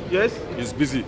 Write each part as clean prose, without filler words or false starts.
Yes? He's busy.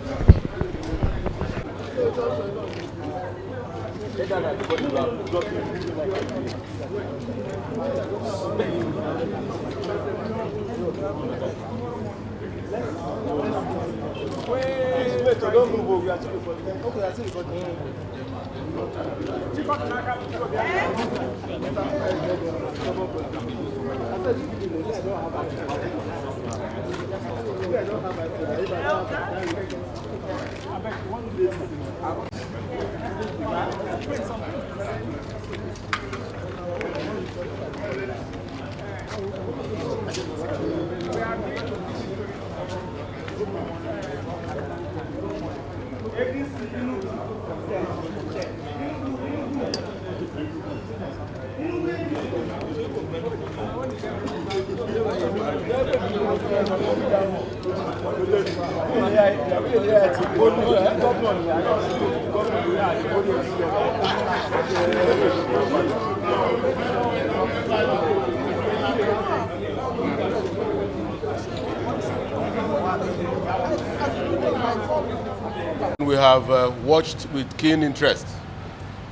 We have watched with keen interest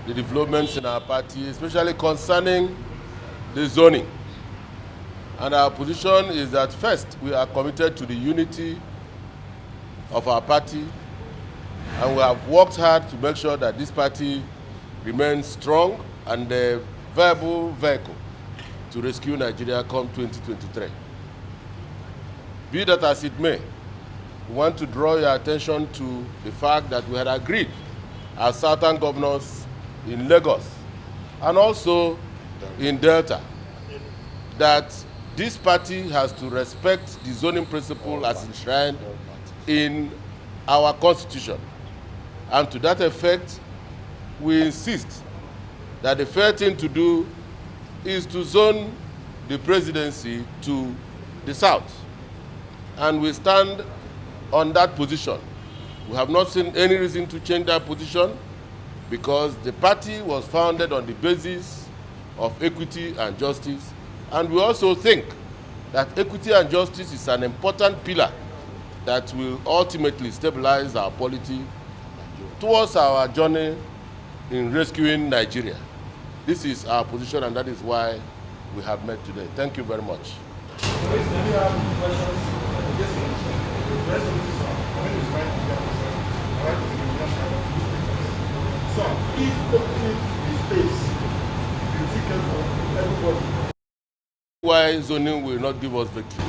the developments in our party, especially concerning the zoning. And our position is that first, we are committed to the unity of our party, and we have worked hard to make sure that this party remains strong and a viable vehicle to rescue Nigeria come 2023. Be that as it may, we want to draw your attention to the fact that we had agreed as Southern governors in Lagos and also in Delta that this party has to respect the zoning principle as enshrined in our constitution. And to that effect, we insist that the fair thing to do is to zone the presidency to the south. And we stand on that position. We have not seen any reason to change that position because the party was founded on the basis of equity and justice. And we also think that equity and justice is an important pillar that will ultimately stabilize our polity towards our journey in rescuing Nigeria. This is our position, and that is why we have met today. Thank you very much. So, if opening the space, the ticket for everybody. Why zoning will not give us victory?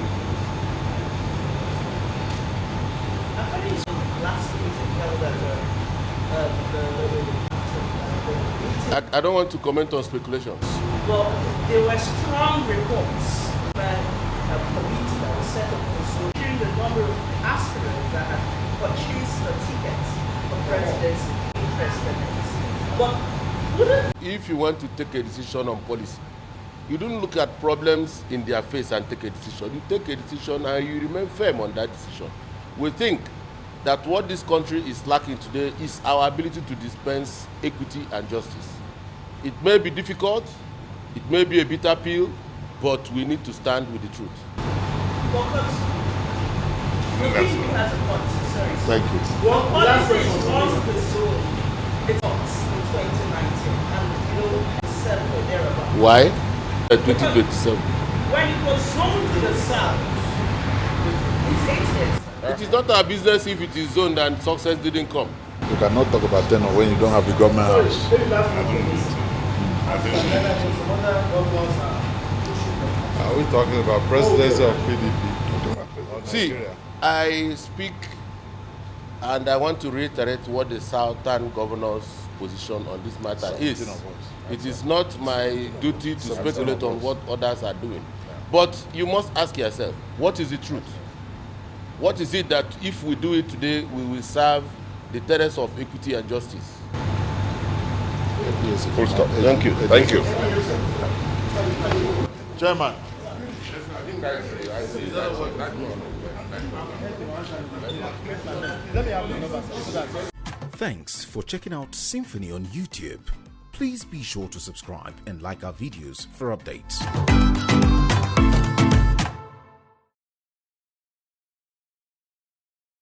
I don't want to comment on speculations. Well, there were strong reports that a committee that was set up for zoning the number of aspirants that had purchased the tickets for presidency interested in this. But wouldn't... If you want to take a decision on policy, you don't look at problems in their face and take a decision. You take a decision and you remain firm on that decision. We think that what this country is lacking today is our ability to dispense equity and justice. It may be difficult, it may be a bitter pill, but we need to stand with the truth. Thank you. Well, policies on the zone, it's in 2019, and settled or thereabouts. Why? 2027. When it was zoned to the south, it's 8 years. It is not our business if it is zoned and success didn't come. You cannot talk about tenure when you don't have the government house. Are we talking about presidency of PDP? See, I speak and I want to reiterate what the Southern Governor's position on this matter is. It is not my duty to speculate on what others are doing. But you must ask yourself, what is the truth? What is it that if we do it today, we will serve the tenets of equity and justice? Full stop. Thank you. Thank you. Chairman. Thanks for checking out Symphony on YouTube. Please be sure to subscribe and like our videos for updates.